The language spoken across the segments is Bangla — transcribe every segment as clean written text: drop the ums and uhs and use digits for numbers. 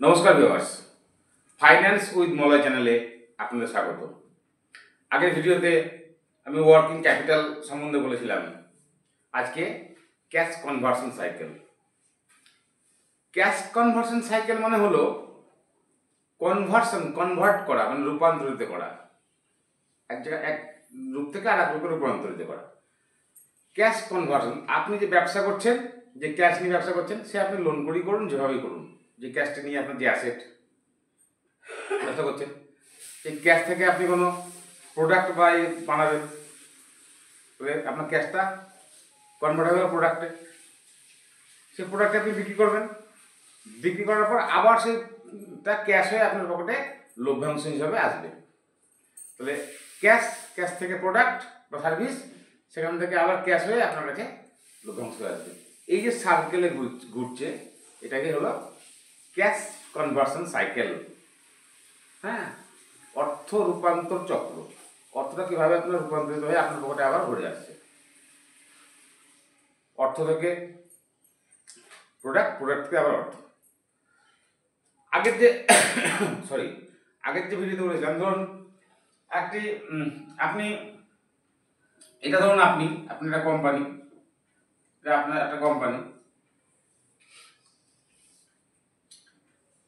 নমস্কার ভিউয়ার্স, ফাইন্যান্স উইথ মলয় চ্যানেলে আপনাদের স্বাগত। আগের ভিডিওতে আমি ওয়ার্কিং ক্যাপিটাল সম্বন্ধে বলেছিলাম। আজকে cash conversion cycle. Cash conversion cycle মানে হলো কনভার্ট করা, মানে রূপান্তরিত করা, এক জায়গায় এক রূপ থেকে আর এক রূপে রূপান্তরিত করা। ক্যাশ কনভার্সন, আপনি যে ব্যবসা করছেন, যে ক্যাশ নিয়ে ব্যবসা করছেন, সে আপনি লোন করেই করুন, যেভাবেই করুন, যে ক্যাশটা নিয়ে আপনার যে অ্যাসেট ব্যবসা করছেন, এই ক্যাশ থেকে আপনি কোনো প্রোডাক্ট বানাবেন, আপনার ক্যাশটা কনভার্ট হয়ে গেল প্রোডাক্টে, সেই প্রোডাক্টটা আপনি বিক্রি করবেন, বিক্রি করার পর আবার সেটা ক্যাশ হয়ে আপনার পকেটে লভ্যাংশ হিসাবে আসবে। তাহলে ক্যাশ থেকে প্রোডাক্ট বা সার্ভিস, সেখান থেকে আবার ক্যাশ হয়ে আপনার কাছে লভ্যাংশ আসবে। এই যে সার্কেলে ঘুরছে, এটাকে হলো ক্যাশ কনভার্সন সাইকেল। হ্যাঁ, অর্থ রূপান্তর চক্র। অর্থটা কিভাবে আপনার রূপান্তরিত হয়ে আপনার পকেটে আবার ঘুরে আসছে। অর্থ থেকে প্রোডাক্ট, প্রোডাক্ট থেকে আবার অর্থ। আগের যে ভিডিওতে বলেছিলাম, ধরুন আপনি একটা কোম্পানি, আপনার একটা কোম্পানি,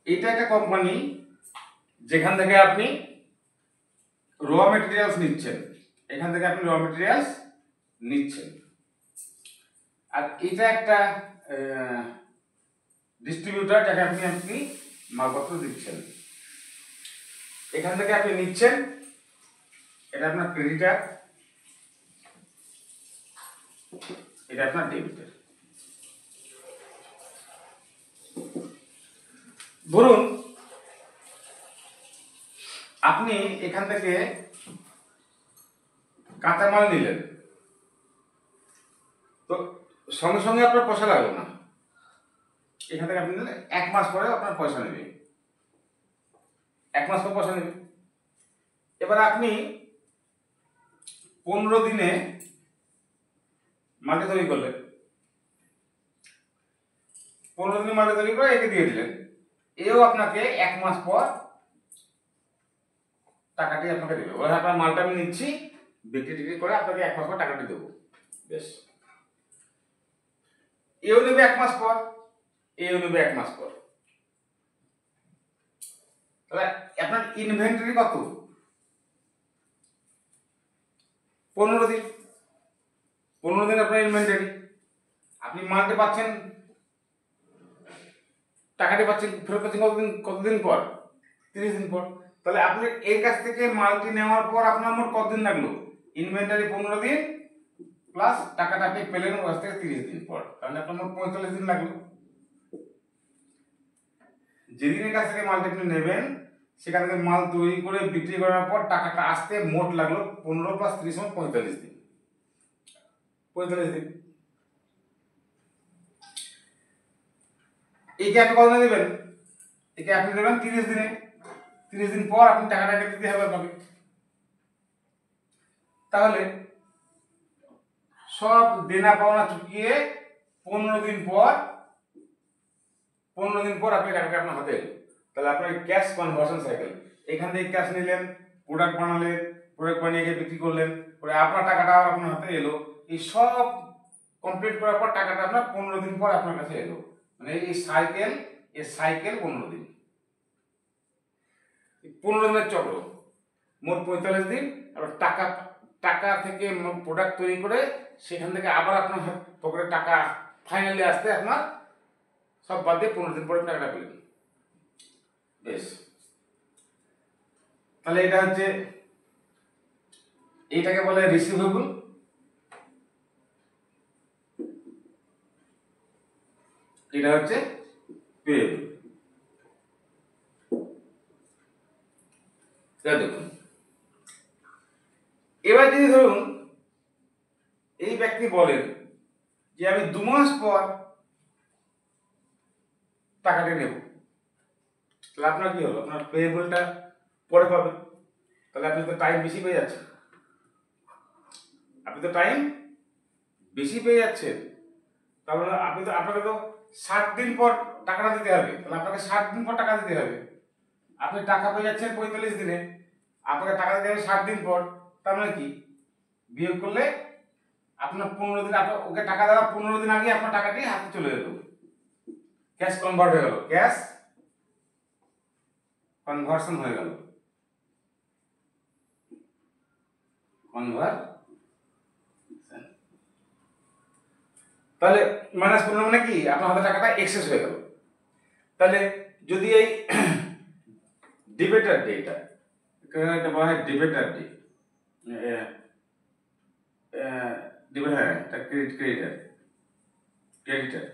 এটা একটা কোম্পানি যেখান থেকে আপনি র মেটেরিয়ালস নিচ্ছেন, এখান থেকে আপনি র মেটেরিয়ালস নিচ্ছেন। আর এটা একটা ডিস্ট্রিবিউটার, যাকে আপনি মালপত্র দিচ্ছেন। এখান থেকে আপনি নিচ্ছেন, এটা আপনার ক্রেডিটার, এটা আপনার ডেবিটার। ধরুন আপনি এখান থেকে কাঁচামাল নিলেন, তো সঙ্গে সঙ্গে আপনার পয়সা লাগলো না। এখান থেকে আপনি নিলেন, 1 মাস পরে আপনার পয়সা নেবে, 1 মাস পর পয়সা নেবে। এবার আপনি 15 দিনে মালটা তৈরি করলেন, 15 দিনে মালটা তৈরি করে একে দিয়ে দিলেন। এও আপনাকে 1 মাস পর টাকাটি আপনাকে দেবে। ওরা আপনার মালটা আমি নিচ্ছি, বিক্রি করে আপনাকে 1 মাস পর টাকাটি দেবো। বেশ, এও নেবে 1 মাস পর, এও নেবে 1 মাস পর। তাহলে আপনার ইনভেন্টরি কত? 15 দিন। 15 দিন আপনার ইনভেন্টরি। আপনি মালটি পাচ্ছেন, টাকাটি পাচ্ছেন, ফেরত পাচ্ছেন কতদিন পর? 30 দিন পর। তাহলে আপনি এর কাছ থেকে মালটি নেওয়ার পর আপনার মোট কতদিন লাগলো? ইনভেন্টরি 15 দিন প্লাস টাকাটা আপনি পেলেন ওর কাছ থেকে 30 দিন পর, তাহলে আপনার মোট 45 দিন লাগলো। যেদিনের কাছ থেকে মালটা আপনি নেবেন, সেখান থেকে মাল তৈরি করে বিক্রি করার পর টাকাটা আসতে মোট লাগলো 15 প্লাস 30 সমান 45 দিন। 45 দিন। একে আপনি কতদিনে দেবেন? একে আপনি দেবেন 30 দিনে। 30 দিন পর আপনি টাকাটা দিতে হবে আপনাকে। তাহলে সব দেনা পাওনা চুকিয়ে 15 দিন পর আপনি টাকাটা আপনার হাতে এলো। তাহলে আপনার ক্যাশ কনভার্সন সাইকেল। এখান থেকে ক্যাশ নিলেন, প্রোডাক্ট বানালেন, প্রোডাক্ট বানিয়ে বিক্রি করলেন, পরে আপনার টাকাটা আবার আপনার হাতে এলো। এই সব কমপ্লিট করার পর টাকাটা আপনার 15 দিন পর আপনার কাছে এলো। মানে এই সাইকেল 15 দিন। 15 দিনের চক্র, মোট 45 দিন। আর টাকা থেকে প্রোডাক্ট তৈরি করে সেখান থেকে আবার আপনার পকেটে টাকা ফাইনালি আসতে আপনার সব বাদ দিয়ে 15 দিন পরে টাকাটা পেলেন। বেশ, তাহলে এটা হচ্ছে, এইটাকে বলে রিসিভেবল, এটা হচ্ছে পেয়েবল। দেখুন, এবার যদি ধরুন এই ব্যক্তি বলেন যে আমি 2 মাস পর টাকাটা নেব, তাহলে আপনার কি হলো? আপনার পেয়েবলটা পরে পাবেন। তাহলে আপনি তো টাইম বেশি পেয়ে যাচ্ছেন, তাহলে আপনাকে তো 60 দিন পর টাকাটা দিতে হবে, তাহলে আপনাকে 60 দিন পর টাকা দিতে হবে। আপনি টাকা পেয়ে যাচ্ছেন 45 দিনে, আপনাকে টাকা দিতে হবে 60 দিন পর। তার মানে কি, বিয়োগ করলে আপনার 15 দিন, আপনার ওকে টাকা দেওয়ার 15 দিন আগে আপনার টাকাটি হাতে চলে এলো, ক্যাশ কনভার্ট হয়ে গেল, ক্যাশ কনভার্সন হয়ে গেল, কনভার্ট। তাহলে -15 মানে কি, আপনার হাতে টাকাটা এক্সেস হয়ে গেল। তাহলে যদি এই ডিবেটার ডে, এটা বলা হয় ডিবেটার ডে, ক্রেডিটার,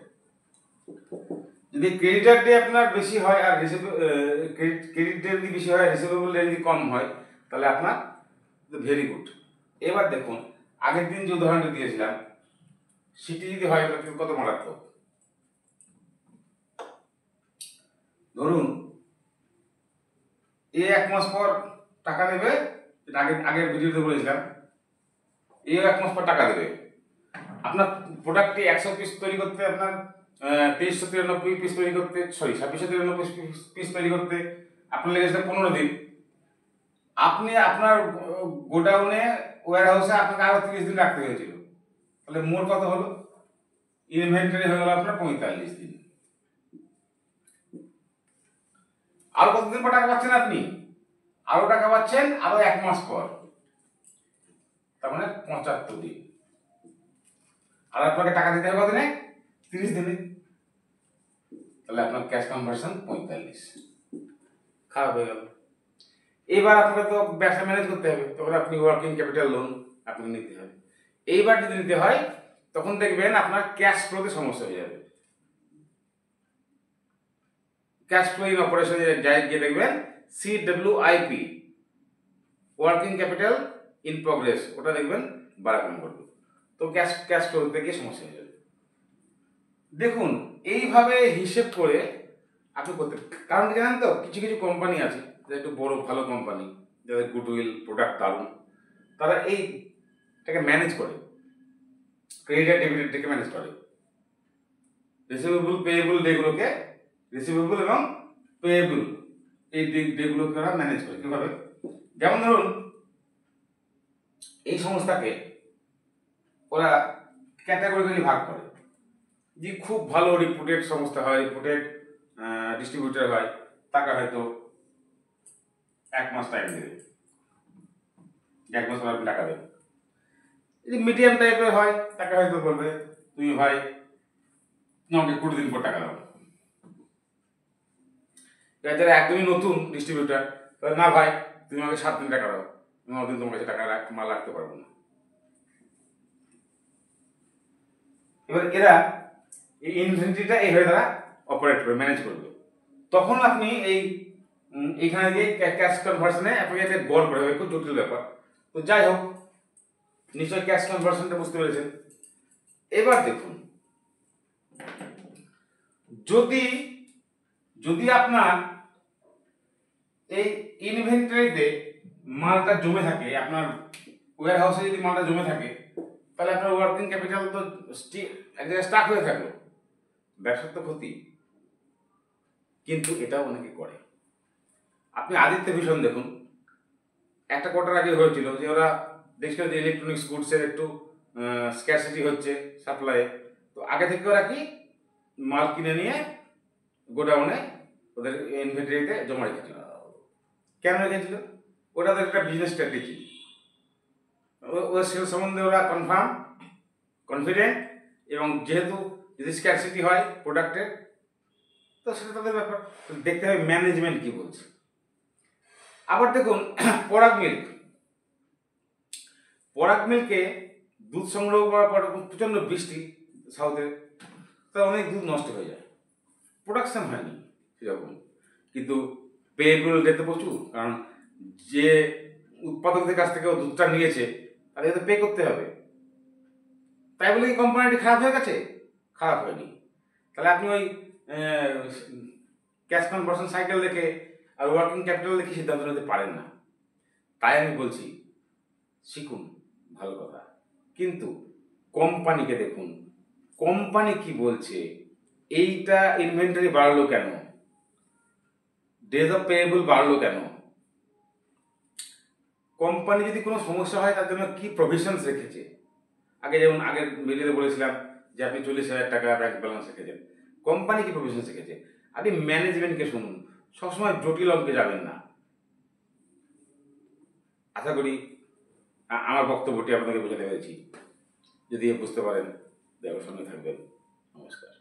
যদি ক্রেডিটার ডে আপনার বেশি হয় আর ক্রেডিট ডে যদি বেশি হয়, রিসিভেবল ডে যদি কম হয়, তাহলে আপনার ভেরি গুড। এবার দেখুন, আগের দিন যে উদাহরণটা দিয়েছিলাম সেটি যদি হয় তাহলে কত মারাত্মক। ধরুন এ 1 মাস পর টাকা দেবে, আগের ভিডিওতে বলেছিলাম, এ 1 মাস পর টাকা দেবে। আপনার প্রোডাক্টটি 100 পিস তৈরি করতে, আপনার 2393 পিস তৈরি করতে, 2693 পিস তৈরি করতে আপনার লেগেছে 15 দিন। আপনি আপনার গোডাউনে, ওয়্যার হাউসে আপনাকে আরো 30 দিন রাখতে হয়েছিল, তাহলে মোট কত হলো, ইনভেন্টরি হয়ে গেল আপনার 45 দিন। আর কতদিন পর টাকা পাচ্ছেন আপনি, আরো টাকা পাচ্ছেন আরো 1 মাস পর, তার মানে 75 দিন। আর আপনাকে টাকা দিতে হবে কতদিনে, 30 দিনে। তাহলে আপনার ক্যাশ কনভার্সন 45, খারাপ হয়ে গেল। এবার আপনাকে তো ব্যবসা ম্যানেজ করতে হবে, তখন আপনি ওয়ার্কিং ক্যাপিটাল লোন আপনাকে নিতে হবে। এইবার যদি নিতে হয় তখন দেখবেন আপনার ক্যাশ ফ্লোতে সমস্যা হয়ে যাবে। ক্যাশ ফ্লো ইন অপারেশনে গিয়ে দেখবেন CWIP, working capital in progress, ওটা দেখবেন বাড়ানো করবে, তো ক্যাশ ফ্লোতে গিয়ে সমস্যা হয়ে যাবে। দেখুন এইভাবে হিসেব করে আপনি করতে, কারণ কি জানেন তো, কিছু কিছু কোম্পানি আছে যারা একটু বড় ভালো কোম্পানি, যাদের গুডউইল, প্রোডাক্ট দারুণ, তারা এইটাকে ম্যানেজ করে, ক্রেডিট আর ডেবিট ডেকে ম্যানেজ করে, রিসিভেবল পেয়েবল ডেগুলোকে, রিসিভেবল এবং পেয়েবল এই ডেগুলোকে ওরা ম্যানেজ করে কিভাবে। যেমন ধরুন এই সংস্থাকে ওরা ক্যাটাগরিক্যালি ভাগ করে, যে খুব ভালো রিপুটেড সংস্থা হয়, রিপুটেড ডিস্ট্রিবিউটর হয়, তাকে হয়তো 1 মাস টাইম দেবে, 1 মাস পর আপনি টাকা দেবেন। যদি মিডিয়াম টাইপের হয় তাকে হয়তো বলবে, তুমি ভাই আমাকে 20 দিন পর টাকা দাও। যারা একদমই নতুন ডিস্ট্রিবিউটার, না ভাই তুমি আমাকে 7 দিন টাকা দাও, আমি অতদিন তোমার কাছে টাকা মাল রাখতে পারবো না। এবার এরা এই ইনভেন্টরিটা এইভাবে তারা অপারেট করবে, ম্যানেজ করবে। তখন আপনি এইখানে গিয়ে ক্যাশ কনভার্সনে আপনাকে একটা গড় করে হবে, খুব জটিল ব্যাপার। তো যাই হোক, নিশ্চয়ই ক্যাশ কনভার্সনটা বুঝতে পেরেছেন। এবার দেখুন, যদি আপনার এই ইনভেন্টরিতে মালটা জমে থাকে, আপনার ওয়্যার হাউসে যদি মালটা জমে থাকে, তাহলে আপনার ওয়ার্কিং ক্যাপিটাল তো এক জায়গায় স্টাক হয়ে থাকলো, ব্যবসার তো ক্ষতি। কিন্তু এটাও অনেকে করে। আপনি আদিত্য ভিশন দেখুন, একটা কোয়ার্টার আগে হয়েছিল যে ওরা দেখছিল যে ইলেকট্রনিক্স গুডসের একটু স্ক্যারসিটি হচ্ছে সাপ্লাইয়ে, তো আগে থেকে ওরা কি মাল কিনে নিয়ে গোডাউনে ওদের ইনভেন্টরিতে জমা রেখেছিল। কেন রেখেছিল? ওটা ওদের একটা বিজনেস স্ট্র্যাটেজি, ওদের সেল সম্বন্ধে ওরা কনফিডেন্ট, এবং যেহেতু যদি স্ক্যারসিটি হয় প্রোডাক্টের, তো সেটা তাদের ব্যাপার, দেখতে হবে ম্যানেজমেন্ট কি বলছে। আবার দেখুন পরাগ মিল্কে দুধ সংগ্রহ করার পর প্রচণ্ড বৃষ্টি সাউথে, তা অনেক দুধ নষ্ট হয়ে যায়, প্রোডাকশন হয়নি সেরকম, কিন্তু পেয়েবল ডেতে প্রচুর, কারণ যে উৎপাদকদের কাছ থেকে ও দুধটা নিয়েছে তাদেরকে তো পে করতে হবে। তাই বলে কি কোম্পানিটি খারাপ হয়ে গেছে? খারাপ হয়নি। তাহলে আপনি ওই ক্যাশ কনভার্সন সাইকেল দেখে আর ওয়ার্কিং ক্যাপিটাল দেখে সিদ্ধান্ত নিতে পারেন না। তাই আমি বলছি শিখুন, ভালো কথা, কিন্তু কোম্পানিকে দেখুন, কোম্পানি কি বলছে, এইটা ইনভেন্টরি বাড়লো কেন, ডেজ অফ পেয়েবল বাড়লো কেন, কোম্পানি যদি কোনো সমস্যা হয় তার জন্য কি প্রভিশনস রেখেছে। আগে যেমন আগের ভিডিওতে বলেছিলাম যে আপনি 40,000 টাকা ব্যাংক ব্যালেন্স রেখেছেন, কোম্পানি কি প্রভিশনস রেখেছে। আপনি ম্যানেজমেন্টকে শুনুন, সবসময় জটিল অঙ্কে যাবেন না। আশা করি আমার বক্তব্যটি আপনাকে বোঝাতে পেরেছি। যদি বুঝতে পারেন দয়ার সঙ্গে থাকবেন। নমস্কার।